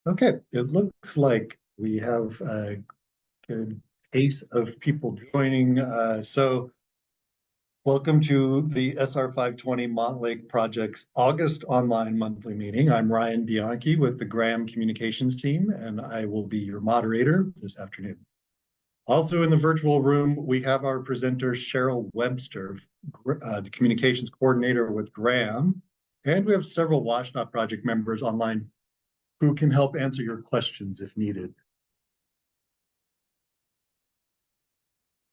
Okay, it looks like we have a good pace of people joining. So welcome to the SR 520 Montlake Project's August online monthly meeting. I'm Ryan Bianchi with the Graham Communications team, and I will be your moderator this afternoon. Also in the virtual room, we have our presenter, Cheryl Webster, the communications coordinator with Graham, and we have several WashNot project members online who can help answer your questions if needed.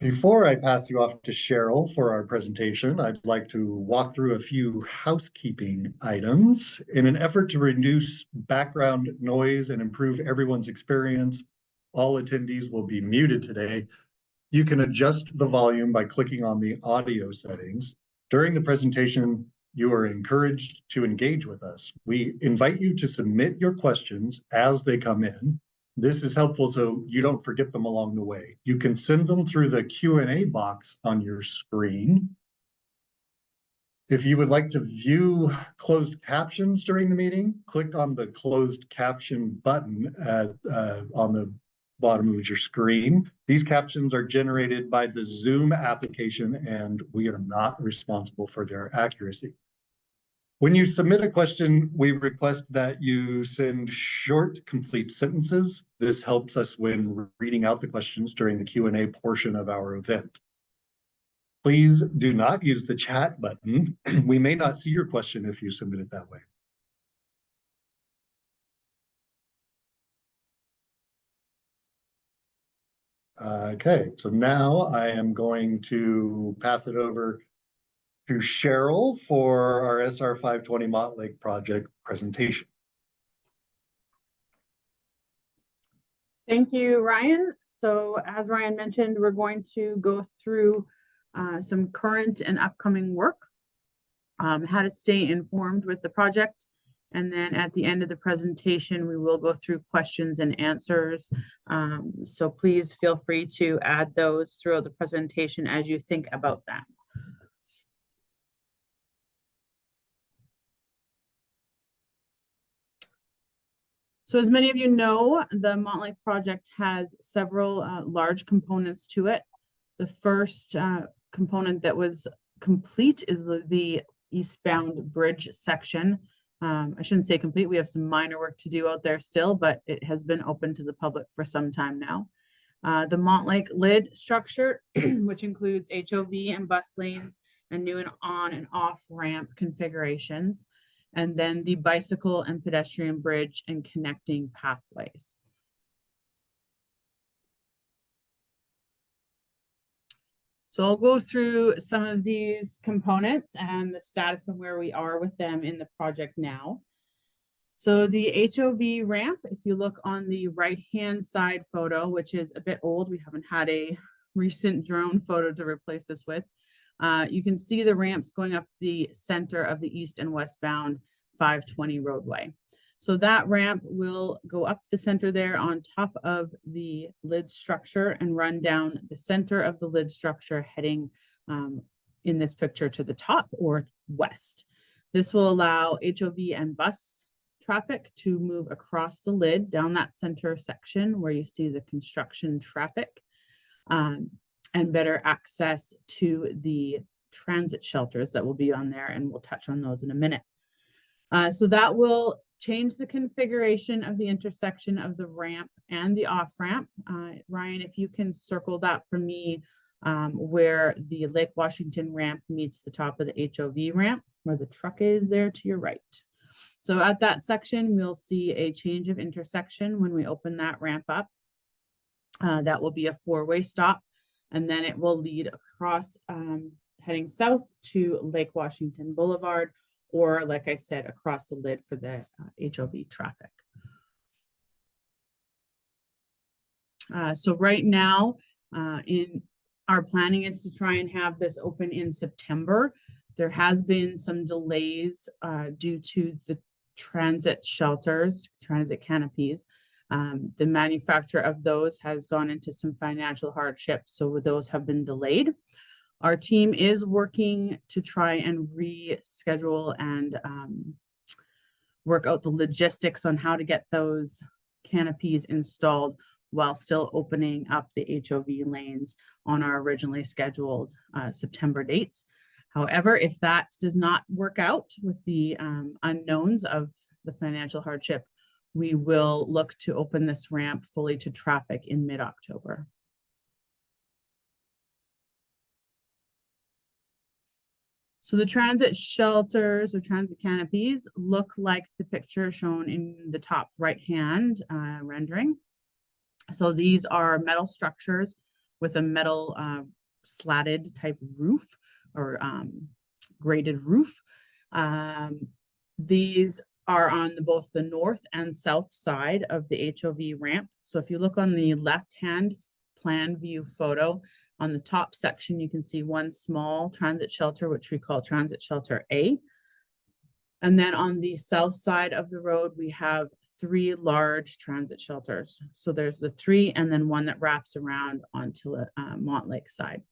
Before I pass you off to Cheryl for our presentation, I'd like to walk through a few housekeeping items. In an effort to reduce background noise and improve everyone's experience, all attendees will be muted today. You can adjust the volume by clicking on the audio settings. During the presentation, you are encouraged to engage with us. We invite you to submit your questions as they come in. This is helpful so you don't forget them along the way. You can send them through the Q&A box on your screen. If you would like to view closed captions during the meeting, click on the closed caption button on the bottom of your screen. These captions are generated by the Zoom application, and we are not responsible for their accuracy. When you submit a question, we request that you send short, complete sentences. This helps us when reading out the questions during the Q&A portion of our event. Please do not use the chat button. We may not see your question if you submit it that way. Okay, so now I am going to pass it over to Cheryl for our SR 520 Montlake Project presentation. Thank you, Ryan. So as Ryan mentioned, we're going to go through some current and upcoming work, how to stay informed with the project. And then at the end of the presentation, we will go through questions and answers. So please feel free to add those throughout the presentation as you think about that. So as many of you know, the Montlake Project has several large components to it. The first component that was complete is the eastbound bridge section. I shouldn't say complete, we have some minor work to do out there still, but it has been open to the public for some time now. The Montlake lid structure, which includes HOV and bus lanes and new and on and off ramp configurations, and then the bicycle and pedestrian bridge and connecting pathways. So I'll go through some of these components and the status of where we are with them in the project now. So the HOV ramp, if you look on the right-hand side photo, which is a bit old, we haven't had a recent drone photo to replace this with, you can see the ramps going up the center of the east and westbound 520 roadway. So that ramp will go up the center there on top of the lid structure and run down the center of the lid structure heading in this picture to the top or west. This will allow HOV and bus traffic to move across the lid down that center section where you see the construction traffic and better access to the transit shelters that will be on there, and we'll touch on those in a minute. So that will change the configuration of the intersection of the ramp and the off ramp. Ryan, if you can circle that for me, where the Lake Washington ramp meets the top of the HOV ramp, where the truck is there to your right. So at that section, we'll see a change of intersection when we open that ramp up. That will be a four-way stop, and then it will lead across heading south to Lake Washington Boulevard, or like I said, across the lid for the HOV traffic. So right now, in our planning is to try and have this open in September. There has been some delays due to the transit shelters, transit canopies. The manufacturer of those has gone into some financial hardship, so those have been delayed. Our team is working to try and reschedule and work out the logistics on how to get those canopies installed while still opening up the HOV lanes on our originally scheduled September dates. However, if that does not work out with the unknowns of the financial hardship, we will look to open this ramp fully to traffic in mid-October. So the transit shelters or transit canopies look like the picture shown in the top right-hand rendering. So these are metal structures with a metal slatted type roof or graded roof. These are on both the north and south side of the HOV ramp. So if you look on the left-hand plan view photo, on the top section, you can see one small transit shelter, which we call transit shelter A. And then on the south side of the road, we have 3 large transit shelters. So there's the 3 and then one that wraps around onto a Montlake side.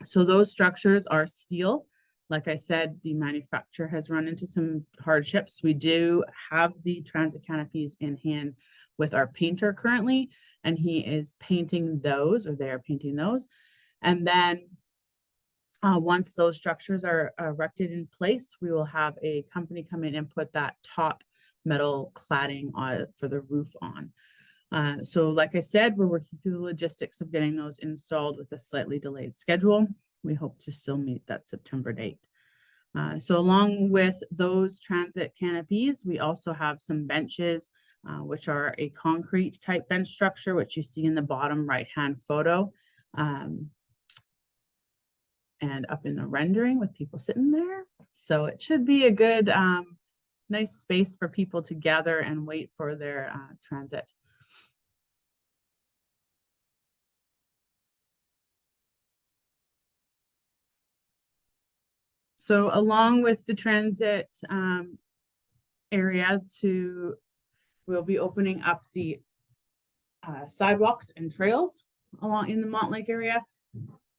So those structures are steel. Like I said, the manufacturer has run into some hardships. We do have the transit canopies in hand with our painter currently, and he is painting those, or they are painting those. And then once those structures are erected in place, we will have a company come in and put that top metal cladding on for the roof on. So like I said, we're working through the logistics of getting those installed with a slightly delayed schedule. We hope to still meet that September date. So along with those transit canopies, we also have some benches, which are a concrete type bench structure, which you see in the bottom right-hand photo. And up in the rendering with people sitting there. So it should be a good, nice space for people to gather and wait for their transit. So along with the transit area we'll be opening up the sidewalks and trails along in the Montlake area.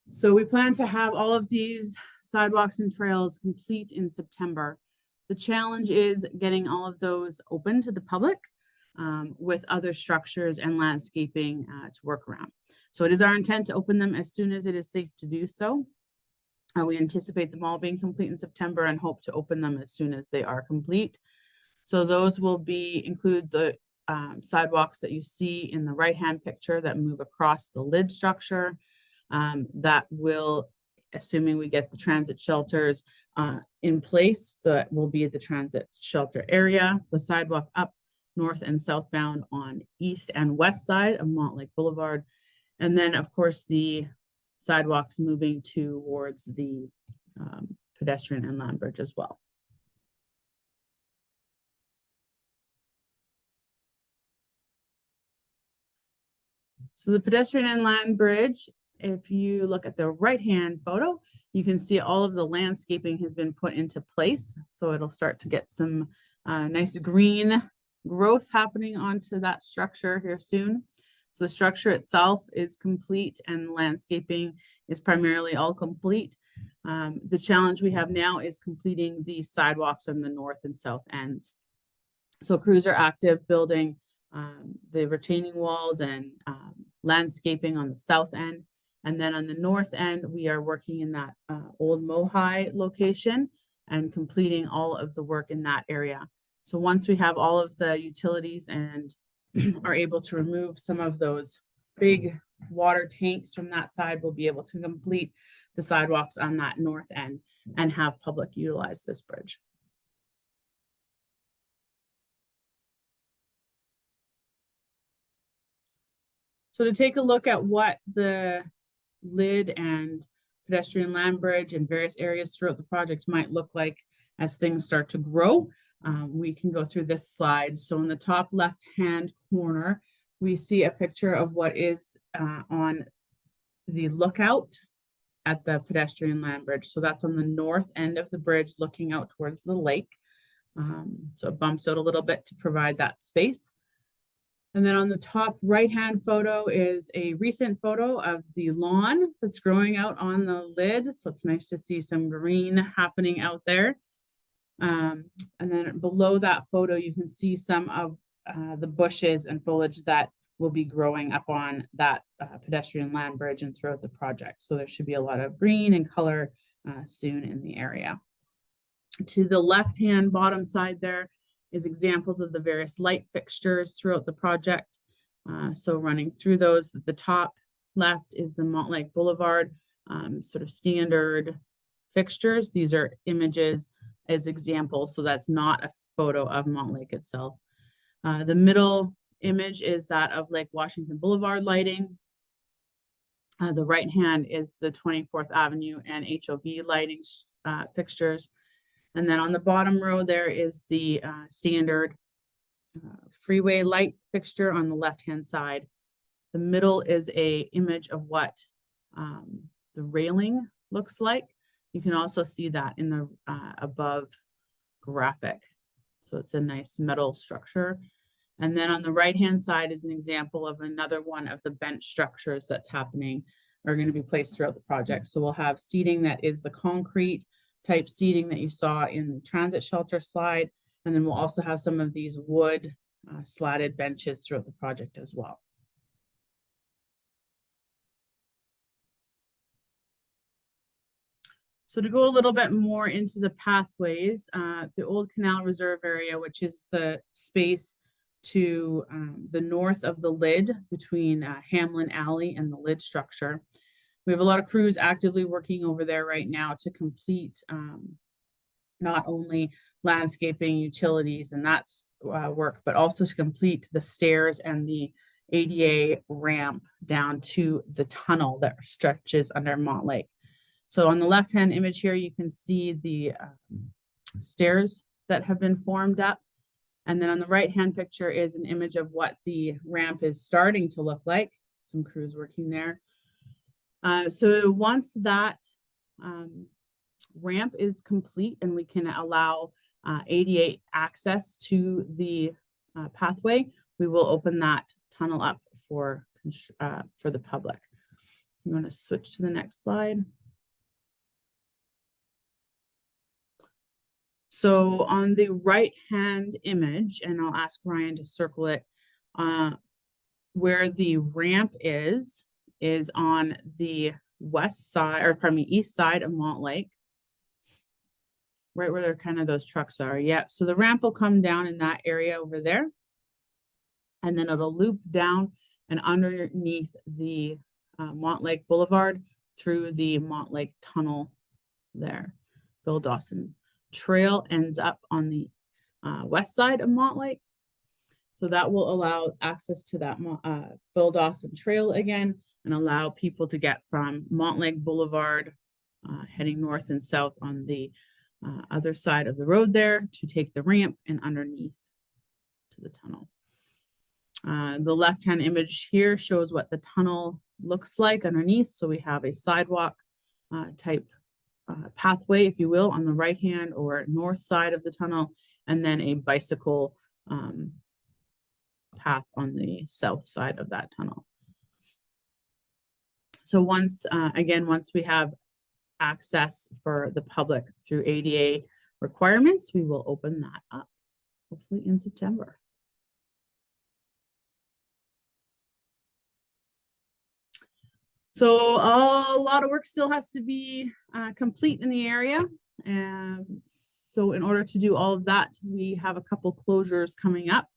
So we plan to have all of these sidewalks and trails complete in September. The challenge is getting all of those open to the public with other structures and landscaping to work around. So it is our intent to open them as soon as it is safe to do so. We anticipate them all being complete in September and hope to open them as soon as they are complete. So those will include the sidewalks that you see in the right-hand picture that move across the lid structure. That will, assuming we get the transit shelters in place, that will be the transit shelter area, the sidewalk up north and southbound on east and west side of Montlake Boulevard. And then of course the sidewalks moving towards the pedestrian and land bridge as well. So the pedestrian and land bridge, if you look at the right-hand photo, you can see all of the landscaping has been put into place. So it'll start to get some nice green growth happening onto that structure here soon. So the structure itself is complete and landscaping is primarily all complete. The challenge we have now is completing the sidewalks on the north and south ends. So crews are active building the retaining walls and landscaping on the south end. And then on the north end, we are working in that old Mohi location and completing all of the work in that area. So once we have all of the utilities and are able to remove some of those big water tanks from that side, we'll be able to complete the sidewalks on that north end and have public utilize this bridge. So to take a look at what the lid and pedestrian land bridge and various areas throughout the project might look like as things start to grow, we can go through this slide. So in the top left-hand corner, we see a picture of what is on the lookout at the pedestrian land bridge. So that's on the north end of the bridge looking out towards the lake. So it bumps out a little bit to provide that space. And then on the top right-hand photo is a recent photo of the lawn that's growing out on the lid. So it's nice to see some green happening out there. And then below that photo, you can see some of the bushes and foliage that will be growing up on that pedestrian land bridge and throughout the project. So there should be a lot of green and color soon in the area. To the left-hand bottom side there is examples of the various light fixtures throughout the project. So running through those, at the top left is the Montlake Boulevard sort of standard fixtures. These are images as examples, so that's not a photo of Montlake itself. The middle image is that of Lake Washington Boulevard lighting. The right hand is the 24th Avenue and HOV lighting fixtures. And then on the bottom row there is the standard freeway light fixture on the left-hand side. The middle is a image of what the railing looks like. You can also see that in the above graphic. So it's a nice metal structure. And then on the right-hand side is an example of another one of the bench structures that's happening, are going to be placed throughout the project. So we'll have seating that is the concrete type seating that you saw in the transit shelter slide. And then we'll also have some of these wood slatted benches throughout the project as well. So to go a little bit more into the pathways, the old Canal Reserve area, which is the space to the north of the lid between Hamlin Alley and the lid structure. We have a lot of crews actively working over there right now to complete not only landscaping, utilities, and that's work, but also to complete the stairs and the ADA ramp down to the tunnel that stretches under Montlake. So on the left-hand image here, you can see the stairs that have been formed up. And then on the right-hand picture is an image of what the ramp is starting to look like. Some crews working there. So once that ramp is complete and we can allow ADA access to the pathway, we will open that tunnel up for the public. You want to switch to the next slide? So on the right-hand image, and I'll ask Ryan to circle it, where the ramp is on the west side, or pardon me, east side of Montlake, right where they're kind of those trucks are. Yep. So the ramp will come down in that area over there, and then it'll loop down and underneath the Montlake Boulevard through the Montlake Tunnel there. Bill Dawson Trail ends up on the west side of Montlake. So that will allow access to that Bill Dawson Trail again and allow people to get from Montlake Boulevard heading north and south on the other side of the road there to take the ramp and underneath to the tunnel. The left-hand image here shows what the tunnel looks like underneath. So we have a sidewalk type pathway, if you will, on the right hand or north side of the tunnel, and then a bicycle path on the south side of that tunnel. So once we have access for the public through ADA requirements, we will open that up, hopefully in September. So a lot of work still has to be complete in the area. And so in order to do all of that, we have a couple closures coming up.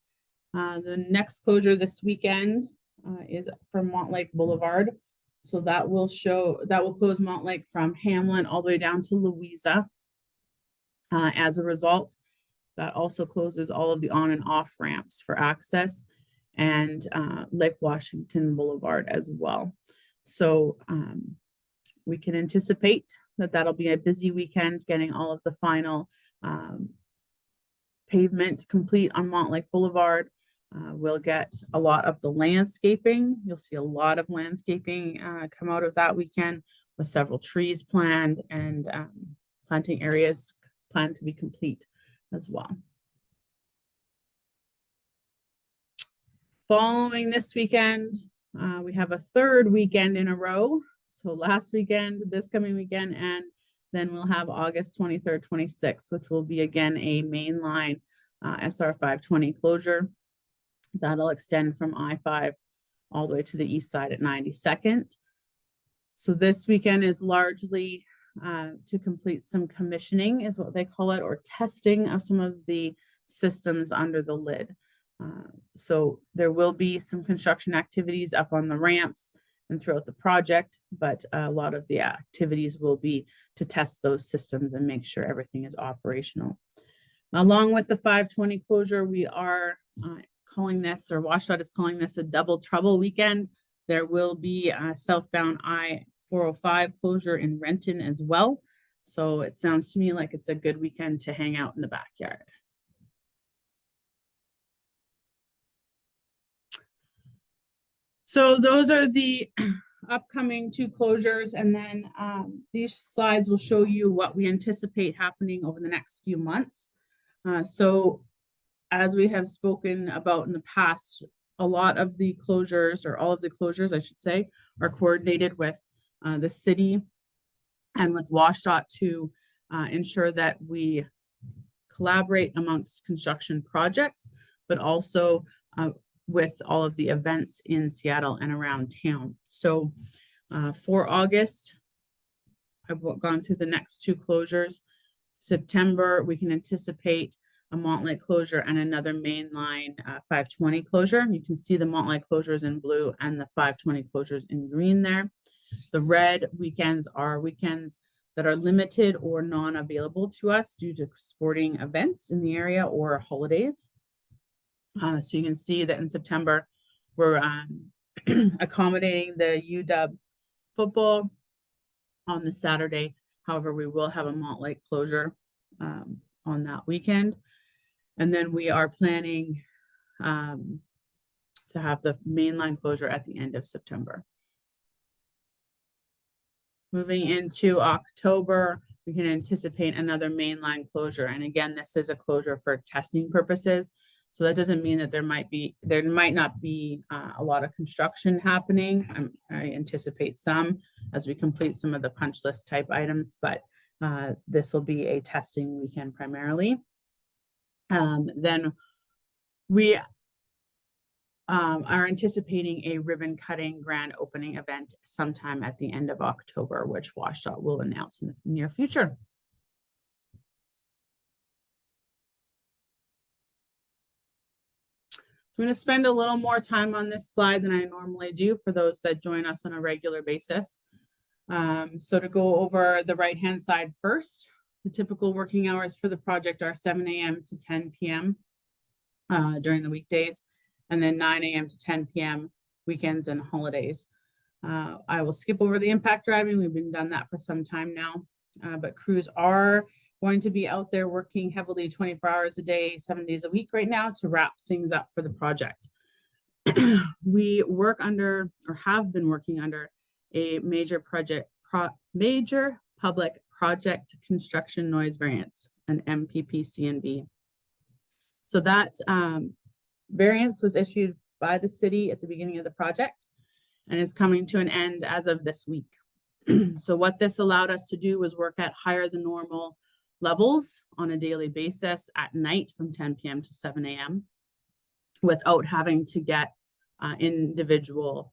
The next closure this weekend is from Montlake Boulevard. So that will close Montlake from Hamlin all the way down to Louisa. As a result, that also closes all of the on and off ramps for access and Lake Washington Boulevard as well. So we can anticipate that that'll be a busy weekend getting all of the final pavement complete on Montlake Boulevard. We'll get a lot of the landscaping. You'll see a lot of landscaping come out of that weekend with several trees planned and planting areas planned to be complete as well. Following this weekend, we have a third weekend in a row. So last weekend, this coming weekend, and then we'll have August 23rd, 26th, which will be again a mainline SR 520 closure. That'll extend from I-5 all the way to the east side at 92nd. So this weekend is largely to complete some commissioning, is what they call it, or testing of some of the systems under the lid. So there will be some construction activities up on the ramps and throughout the project, but a lot of the activities will be to test those systems and make sure everything is operational. Along with the 520 closure, we are calling this, or WashDOT is calling this, a double trouble weekend. There will be a southbound I-405 closure in Renton as well. So it sounds to me like it's a good weekend to hang out in the backyard. So those are the upcoming 2 closures, and then these slides will show you what we anticipate happening over the next few months. So as we have spoken about in the past, a lot of the closures, or all of the closures, I should say, are coordinated with the city and with WashDOT to ensure that we collaborate amongst construction projects, but also with all of the events in Seattle and around town. So for August, I've gone through the next 2 closures. September, we can anticipate a Montlake closure and another mainline 520 closure. You can see the Montlake closures in blue and the 520 closures in green there. The red weekends are weekends that are limited or non-available to us due to sporting events in the area or holidays. So you can see that in September, we're accommodating the UW football on the Saturday. However, we will have a Montlake closure on that weekend. And then we are planning to have the mainline closure at the end of September. Moving into October, we can anticipate another mainline closure. And again, this is a closure for testing purposes. So that doesn't mean that there might not be a lot of construction happening. I anticipate some as we complete some of the punch list type items, but this will be a testing weekend primarily. Then we are anticipating a ribbon cutting grand opening event sometime at the end of October, which WashDOT will announce in the near future. I'm going to spend a little more time on this slide than I normally do for those that join us on a regular basis. So to go over the right-hand side first, the typical working hours for the project are 7 a.m. to 10 p.m. During the weekdays, and then 9 a.m. to 10 p.m. weekends and holidays. I will skip over the impact driving. We've been done that for some time now, but crews are going to be out there working heavily 24 hours a day, 7 days a week right now to wrap things up for the project. We work under, or have been working under, a major public project construction noise variance, an MPPCNV. So that variance was issued by the city at the beginning of the project and is coming to an end as of this week. So what this allowed us to do was work at higher than normal levels on a daily basis at night from 10 p.m. to 7 a.m. without having to get individual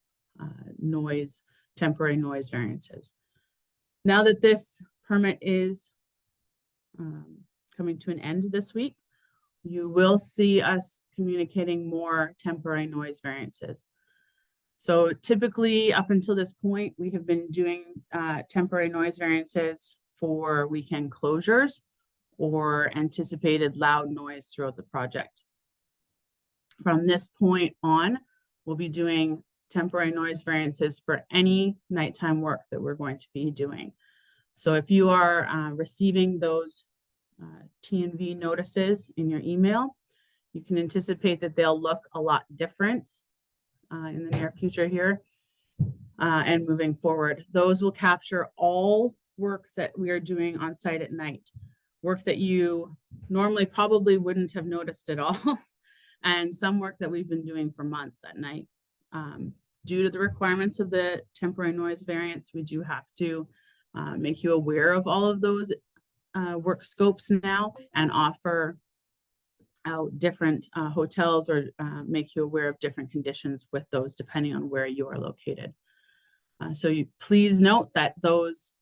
temporary noise variances. Now that this permit is coming to an end this week, you will see us communicating more temporary noise variances. So typically up until this point, we have been doing temporary noise variances for weekend closures or anticipated loud noise throughout the project. From this point on, we'll be doing temporary noise variances for any nighttime work that we're going to be doing. So if you are receiving those T&V notices in your email, you can anticipate that they'll look a lot different in the near future here and moving forward. Those will capture all work that we are doing on site at night, work that you normally probably wouldn't have noticed at all, and some work that we've been doing for months at night. Due to the requirements of the temporary noise variance, we do have to make you aware of all of those work scopes now and offer out different hotels or make you aware of different conditions with those depending on where you are located. So you please note that those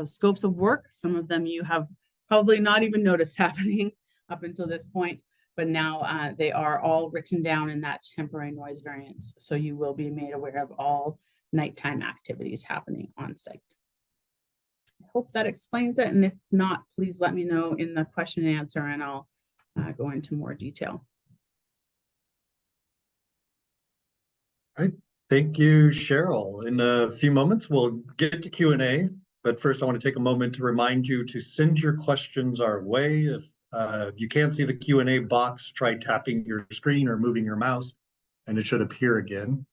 scopes of work, some of them you have probably not even noticed happening up until this point, but now they are all written down in that temporary noise variance. So you will be made aware of all nighttime activities happening on site. I hope that explains it. And if not, please let me know in the question and answer and I'll go into more detail. All right. Thank you, Cheryl. In a few moments, we'll get to Q&A, but first I want to take a moment to remind you to send your questions our way. If you can't see the Q&A box, try tapping your screen or moving your mouse, and it should appear again.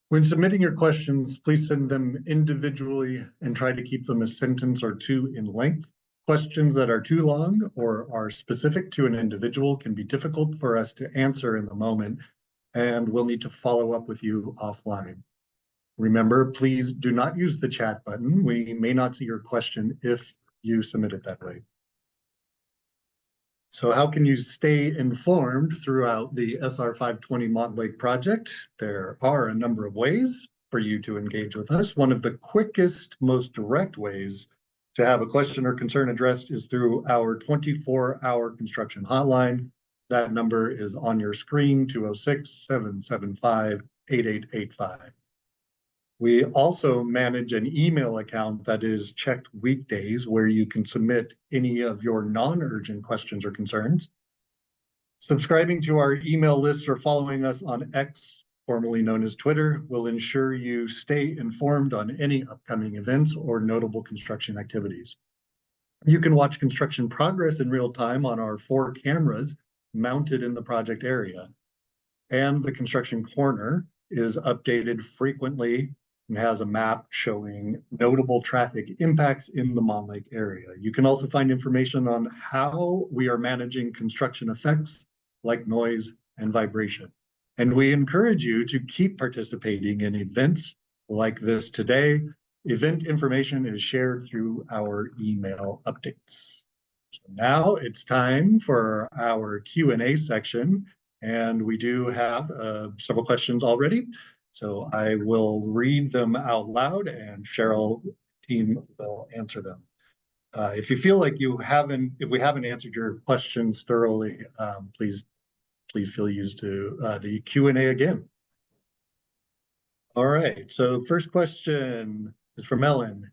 When submitting your questions, please send them individually and try to keep them a sentence or two in length. Questions that are too long or are specific to an individual can be difficult for us to answer in the moment, and we'll need to follow up with you offline. Remember, please do not use the chat button. We may not see your question if you submit it that way. So how can you stay informed throughout the SR 520 Montlake project? There are a number of ways for you to engage with us. One of the quickest, most direct ways to have a question or concern addressed is through our 24-hour construction hotline. That number is on your screen, 206-775-8885. We also manage an email account that is checked weekdays where you can submit any of your non-urgent questions or concerns. Subscribing to our email lists or following us on X, formerly known as Twitter, will ensure you stay informed on any upcoming events or notable construction activities. You can watch construction progress in real time on our 4 cameras mounted in the project area. And the construction corner is updated frequently and has a map showing notable traffic impacts in the Montlake area. You can also find information on how we are managing construction effects like noise and vibration. And we encourage you to keep participating in events like this today. Event information is shared through our email updates. Now it's time for our Q&A section, and we do have several questions already. So I will read them out loud, and Cheryl team will answer them. If you feel like if we haven't answered your questions thoroughly, please feel used to the Q&A again. All right. So first question is from Ellen.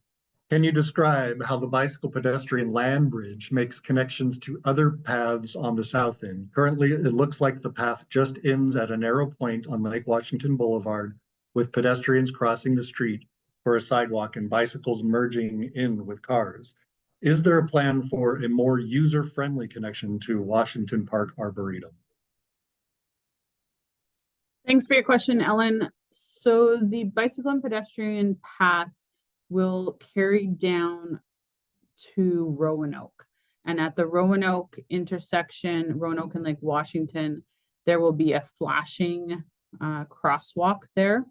Can you describe how the bicycle pedestrian land bridge makes connections to other paths on the south end? Currently, it looks like the path just ends at a narrow point on Lake Washington Boulevard, with pedestrians crossing the street for a sidewalk and bicycles merging in with cars. Is there a plan for a more user-friendly connection to Washington Park Arboretum? Thanks for your question, Ellen. So the bicycle and pedestrian path will carry down to Roanoke. And at the Roanoke intersection, Roanoke and Lake Washington, there will be a flashing crosswalk there.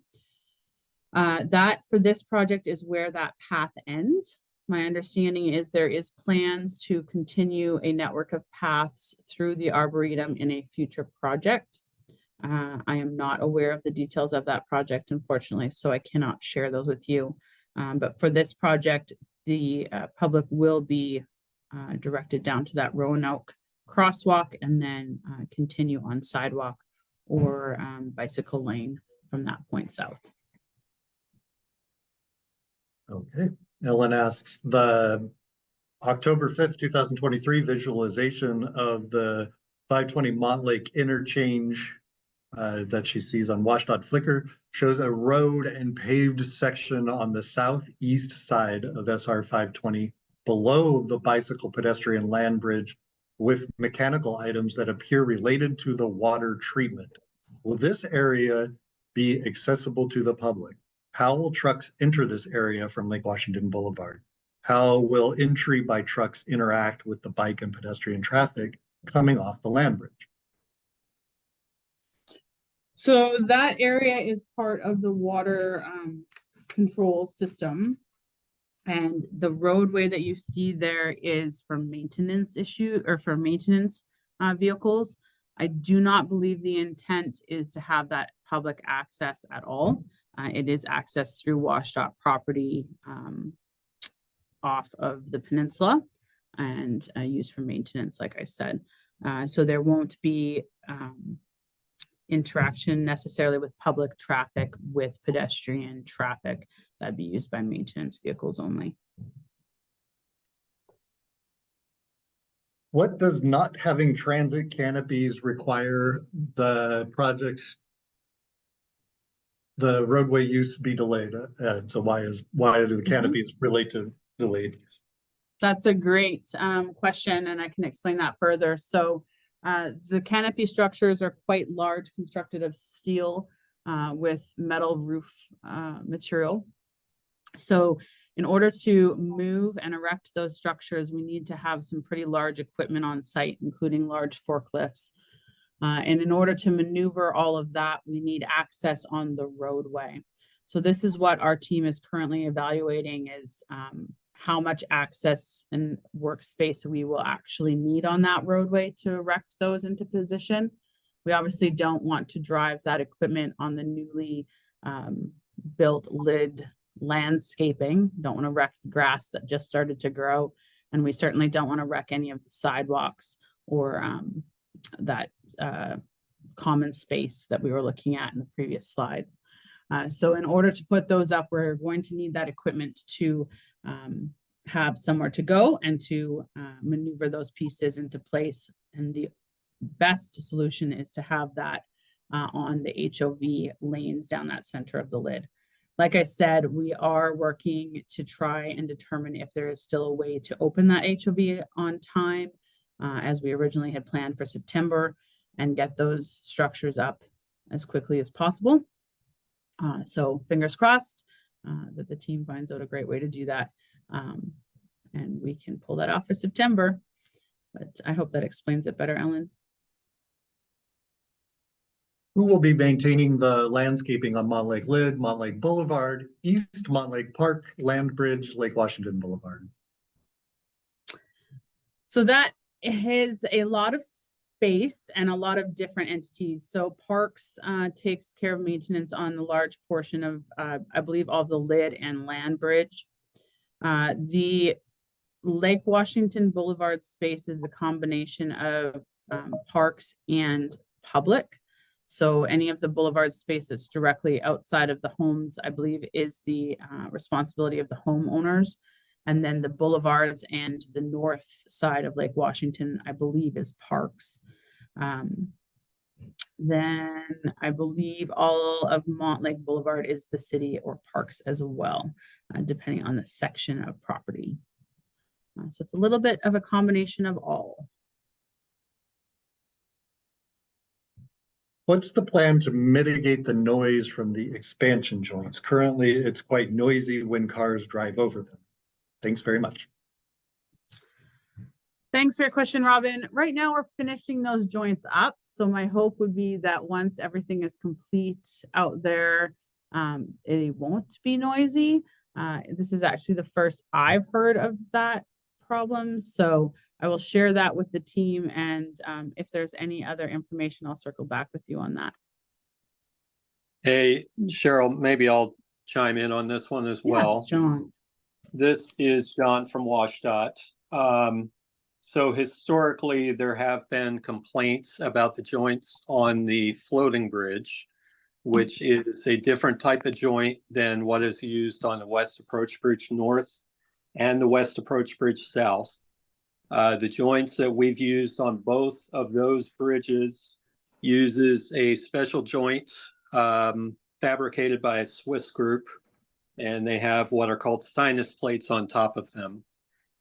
That for this project is where that path ends. My understanding is there is plans to continue a network of paths through the Arboretum in a future project. I am not aware of the details of that project, unfortunately, so I cannot share those with you. But for this project, the public will be directed down to that Roanoke crosswalk and then continue on sidewalk or bicycle lane from that point south. Okay. Ellen asks, the October 5th, 2023 visualization of the 520 Montlake interchange that she sees on Wash.Flickr shows a road and paved section on the southeast side of SR 520 below the bicycle pedestrian land bridge with mechanical items that appear related to the water treatment. Will this area be accessible to the public? How will trucks enter this area from Lake Washington Boulevard? How will entry by trucks interact with the bike and pedestrian traffic coming off the land bridge? So that area is part of the water control system. And the roadway that you see there is for maintenance issue or for maintenance vehicles. I do not believe the intent is to have that public access at all. It is access through WashDOT property off of the peninsula and used for maintenance, like I said. So there won't be interaction necessarily with public traffic with pedestrian traffic. That'd be used by maintenance vehicles only. What does not having transit canopies require the roadway use be delayed? So why do the canopies relate to delayed use? That's a great question, and I can explain that further. So the canopy structures are quite large, constructed of steel with metal roof material. So in order to move and erect those structures, we need to have some pretty large equipment on site, including large forklifts. And in order to maneuver all of that, we need access on the roadway. So this is what our team is currently evaluating is how much access and workspace we will actually need on that roadway to erect those into position. We obviously don't want to drive that equipment on the newly built lid landscaping. Don't want to wreck the grass that just started to grow. And we certainly don't want to wreck any of the sidewalks or that common space that we were looking at in the previous slides. So in order to put those up, we're going to need that equipment to have somewhere to go and to maneuver those pieces into place. And the best solution is to have that on the HOV lanes down that center of the lid. Like I said, we are working to try and determine if there is still a way to open that HOV on time as we originally had planned for September and get those structures up as quickly as possible. So fingers crossed that the team finds out a great way to do that and we can pull that off for September. But I hope that explains it better, Ellen. Who will be maintaining the landscaping on Montlake Lid, Montlake Boulevard, East Montlake Park, Land Bridge, Lake Washington Boulevard? So that is a lot of space and a lot of different entities. So Parks takes care of maintenance on the large portion of, I believe, all the Lid and Land Bridge. The Lake Washington Boulevard space is a combination of parks and public. So any of the boulevard spaces directly outside of the homes, I believe, is the responsibility of the homeowners. And then the boulevards and the north side of Lake Washington, I believe, is parks. Then I believe all of Montlake Boulevard is the city or parks as well, depending on the section of property. So it's a little bit of a combination of all. What's the plan to mitigate the noise from the expansion joints? Currently, it's quite noisy when cars drive over them. Thanks very much. Thanks for your question, Robin. Right now, we're finishing those joints up. So my hope would be that once everything is complete out there, it won't be noisy. This is actually the first I've heard of that problem. So I will share that with the team. And if there's any other information, I'll circle back with you on that. Hey, Cheryl, maybe I'll chime in on this one as well. Yes, John. This is John from WashDOT. So historically, there have been complaints about the joints on the floating bridge, which is a different type of joint than what is used on the West Approach Bridge North and the West Approach Bridge South. The joints that we've used on both of those bridges uses a special joint fabricated by a Swiss group, and they have what are called sinus plates on top of them.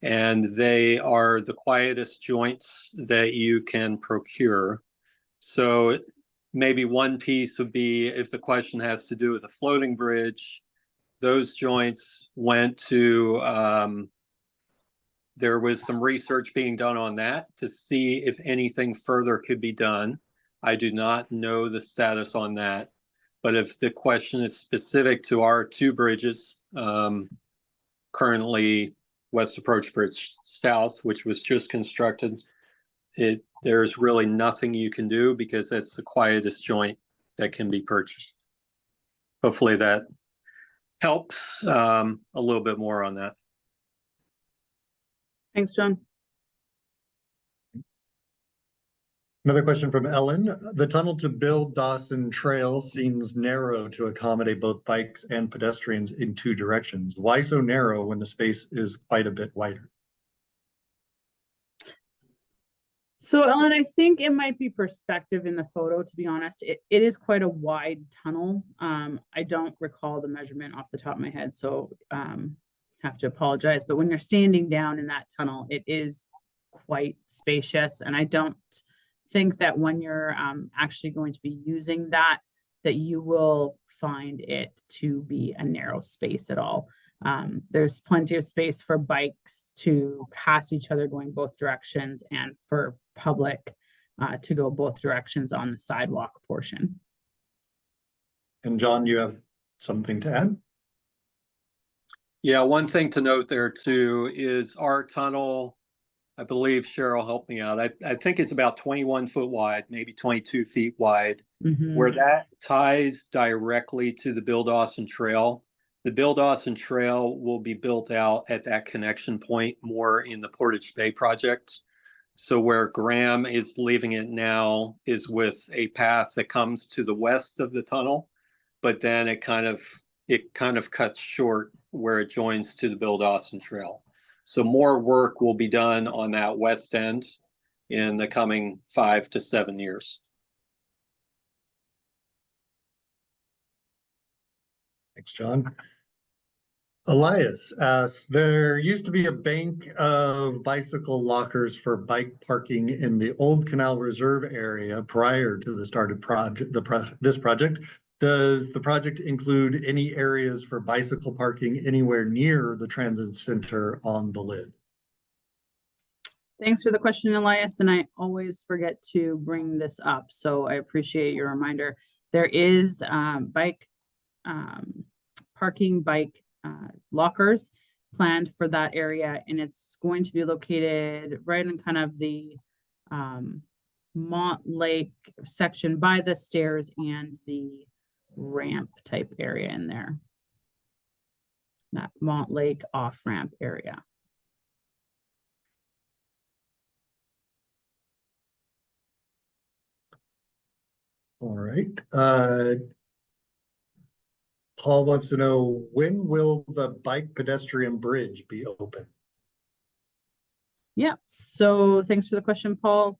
And they are the quietest joints that you can procure. So maybe one piece would be, if the question has to do with a floating bridge, those joints went to, there was some research being done on that to see if anything further could be done. I do not know the status on that. But if the question is specific to our two bridges, currently West Approach Bridge South, which was just constructed, there's really nothing you can do because that's the quietest joint that can be purchased. Hopefully that helps a little bit more on that. Thanks, John. Another question from Ellen. The tunnel to build Dawson Trail seems narrow to accommodate both bikes and pedestrians in two directions. Why so narrow when the space is quite a bit wider? So Ellen, I think it might be perspective in the photo, to be honest. It is quite a wide tunnel. I don't recall the measurement off the top of my head, so have to apologize. But when you're standing down in that tunnel, it is quite spacious. And I don't think that when you're actually going to be using that you will find it to be a narrow space at all. There's plenty of space for bikes to pass each other going both directions and for public to go both directions on the sidewalk portion. And John, you have something to add? Yeah, one thing to note there too is our tunnel, I believe Cheryl helped me out. I think it's about 21 foot wide, maybe 22 feet wide, where that ties directly to the Bill Dawson Trail. The Bill Dawson Trail will be built out at that connection point more in the Portage Bay project. So where Graham is leaving it now is with a path that comes to the west of the tunnel, but then it kind of cuts short where it joins to the Bill Dawson Trail. So more work will be done on that west end in the coming 5 to 7 years. Thanks, John. Elias asks, there used to be a bank of bicycle lockers for bike parking in the old Canal Reserve area prior to the start of this project. Does the project include any areas for bicycle parking anywhere near the transit center on the lid? Thanks for the question, Elias, and I always forget to bring this up, so I appreciate your reminder. There is bike parking, bike lockers planned for that area, and it's going to be located right in kind of the Montlake section by the stairs and the ramp type area in there. That Montlake off-ramp area. All right. Paul wants to know, when will the bike pedestrian bridge be open? Yeah, so thanks for the question, Paul.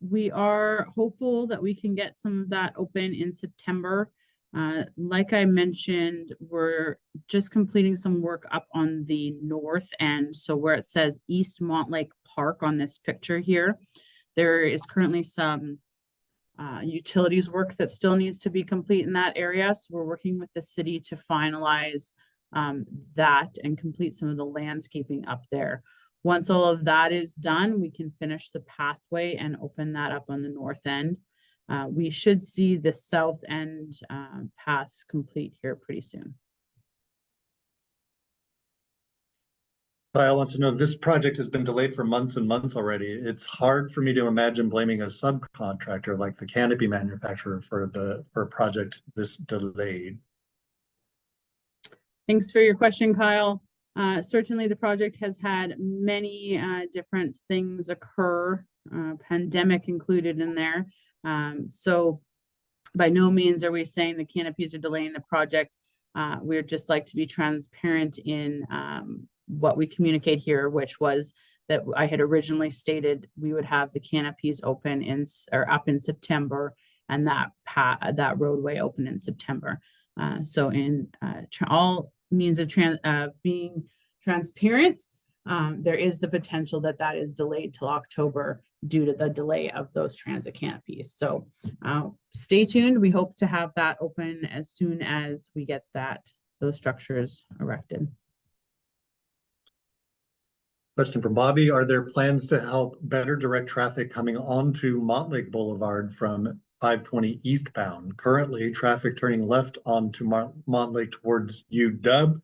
We are hopeful that we can get some of that open in September. Like I mentioned, we're just completing some work up on the north end. So where it says East Montlake Park on this picture here, there is currently some utilities work that still needs to be complete in that area. So we're working with the city to finalize that and complete some of the landscaping up there. Once all of that is done, we can finish the pathway and open that up on the north end. We should see the south end paths complete here pretty soon. Kyle wants to know, this project has been delayed for months and months already. It's hard for me to imagine blaming a subcontractor like the canopy manufacturer for a project this delayed. Thanks for your question, Kyle. Certainly the project has had many different things occur, pandemic included in there. So by no means are we saying the canopies are delaying the project. We'd just like to be transparent in what we communicate here, which was that I had originally stated we would have the canopies open up in September, and that roadway open in September. So in all means of being transparent, there is the potential that is delayed till October due to the delay of those transit canopies. So stay tuned. We hope to have that open as soon as we get those structures erected. Question from Bobby, are there plans to help better direct traffic coming onto Montlake Boulevard from 520 eastbound? Currently, traffic turning left onto Montlake towards UW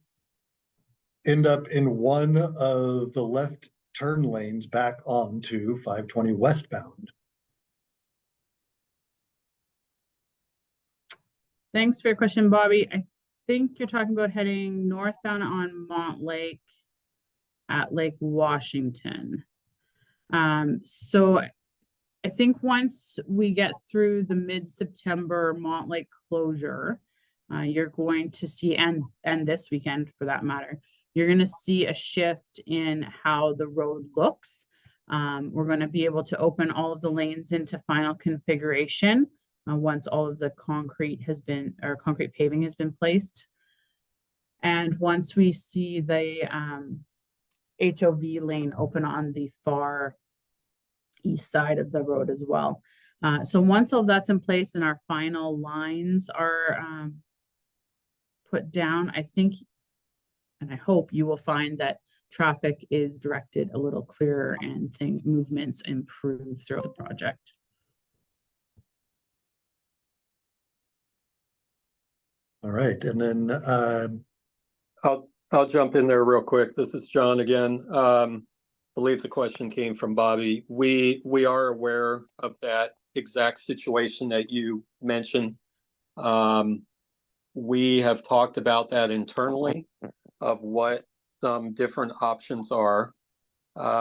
end up in one of the left turn lanes back onto 520 westbound? Thanks for your question, Bobby. I think you're talking about heading northbound on Montlake at Lake Washington. So I think once we get through the mid-September Montlake closure, you're going to see, and this weekend for that matter, you're going to see a shift in how the road looks. We're going to be able to open all of the lanes into final configuration once all of the concrete paving has been placed. And once we see the HOV lane open on the far east side of the road as well. So once all that's in place and our final lines are put down, I think, and I hope you will find that traffic is directed a little clearer and movements improve throughout the project. All right, and then I'll jump in there real quick. This is John again. Believe the question came from Bobby. We are aware of that exact situation that you mentioned. We have talked about that internally of what some different options are.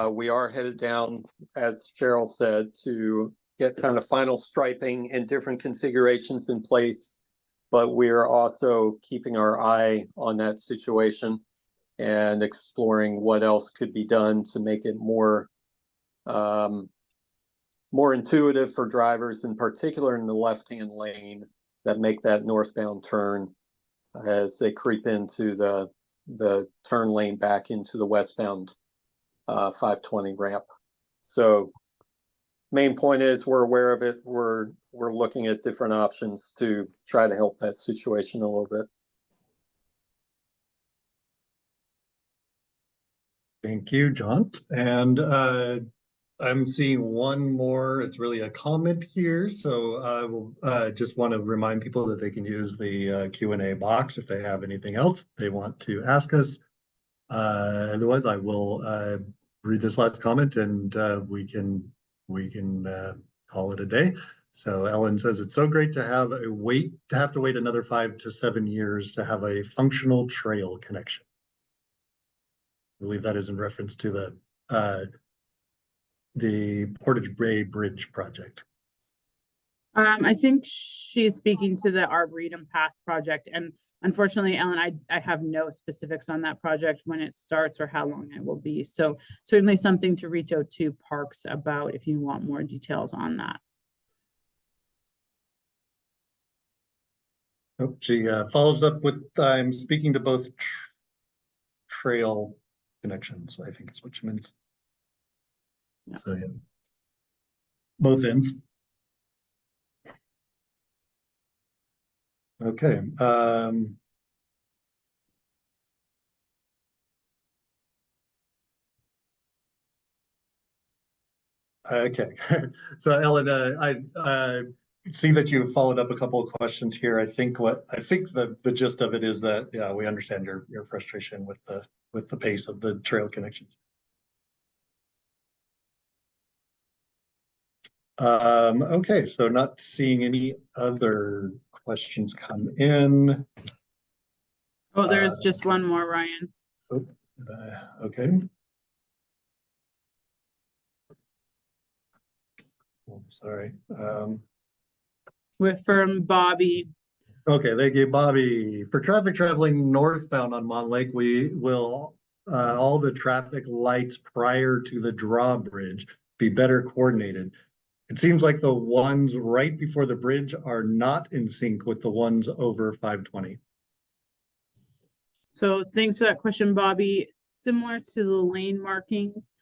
We are headed down, as Cheryl said, to get kind of final striping and different configurations in place, but we are also keeping our eye on that situation and exploring what else could be done to make it more intuitive for drivers, in particular in the left-hand lane that make that northbound turn as they creep into the turn lane back into the westbound 520 ramp. So main point is we're aware of it. We're looking at different options to try to help that situation a little bit. thank you, John. And I'm seeing one more. It's really a comment here. So I will just want to remind people that they can use the Q&A box if they have anything else they want to ask us. Otherwise, I will read this last comment and we can call it a day. So Ellen says, it's so great to have to wait another 5 to 7 years to have a functional trail connection. I believe that is in reference to the Portage Bay Bridge project. I think she's speaking to the Arboretum Path project, and unfortunately, Ellen, I have no specifics on that project, when it starts or how long it will be. So certainly something to reach out to Parks about if you want more details on that. Oh, she follows up with, I'm speaking to both trail connections, I think is what she means. Yeah. So yeah, both ends. Okay. Okay. So Ellen, I see that you followed up a couple of questions here. I think the gist of it is that, yeah, we understand your frustration with the pace of the trail connections. Okay, so not seeing any other questions come in. Oh, there's just one more, Ryan. Oh, okay. Oh, sorry. From Bobby. Okay, thank you, Bobby. For traffic traveling northbound on Montlake, we will all the traffic lights prior to the drawbridge be better coordinated. It seems like the ones right before the bridge are not in sync with the ones over 520. So thanks for that question, Bobby. Similar to the lane markings,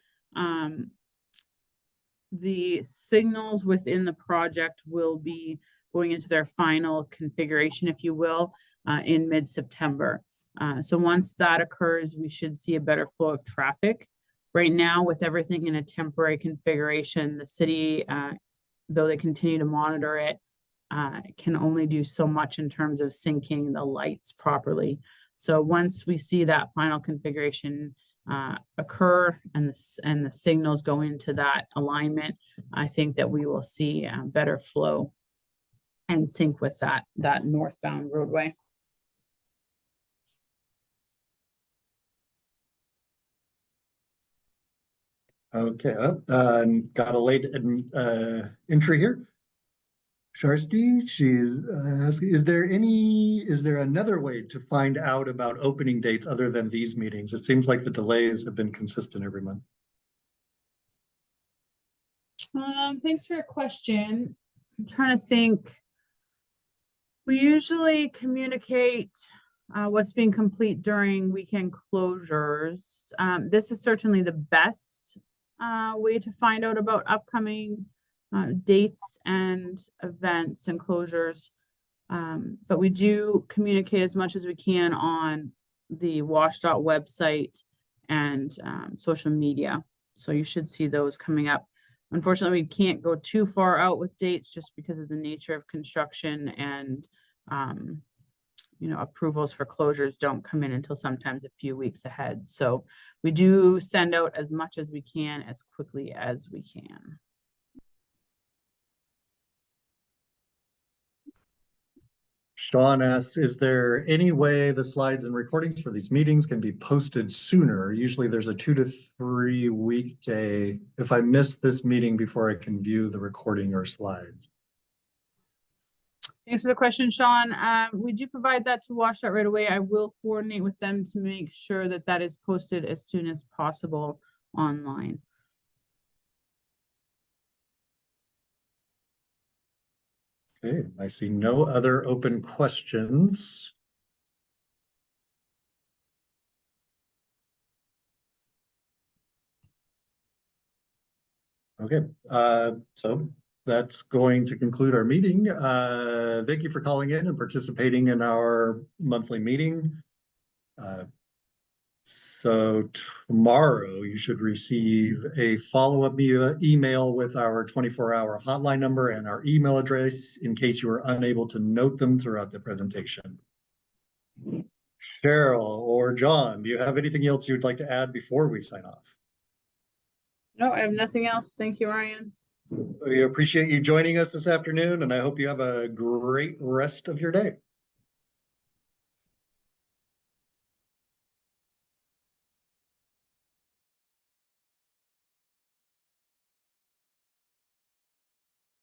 the signals within the project will be going into their final configuration, if you will, in mid-September. So once that occurs, we should see a better flow of traffic. Right now, with everything in a temporary configuration, the city, though they continue to monitor it, can only do so much in terms of syncing the lights properly. So once we see that final configuration occur and the signals go into that alignment, I think that we will see better flow and sync with that northbound roadway. Okay, got a late entry here. Sharsti, she's asking, is there another way to find out about opening dates other than these meetings? It seems like the delays have been consistent every month. Thanks for your question. I'm trying to think. We usually communicate what's being complete during weekend closures. This is certainly the best way to find out about upcoming dates and events and closures. But we do communicate as much as we can on the WashDOT website and social media. So you should see those coming up. Unfortunately, we can't go too far out with dates just because of the nature of construction, and approvals for closures don't come in until sometimes a few weeks ahead. So we do send out as much as we can as quickly as we can. Sean asks, is there any way the slides and recordings for these meetings can be posted sooner? Usually there's a 2 to 3 weekday if I miss this meeting before I can view the recording or slides. Thanks for the question, Sean. We do provide that to WashDOT right away. I will coordinate with them to make sure that that is posted as soon as possible online. Okay, I see no other open questions. Okay, so that's going to conclude our meeting. Thank you for calling in and participating in our monthly meeting. So tomorrow you should receive a follow-up email with our 24-hour hotline number and our email address in case you were unable to note them throughout the presentation. Cheryl or John, do you have anything else you'd like to add before we sign off? No, I have nothing else. Thank you, Ryan. We appreciate you joining us this afternoon, and I hope you have a great rest of your day.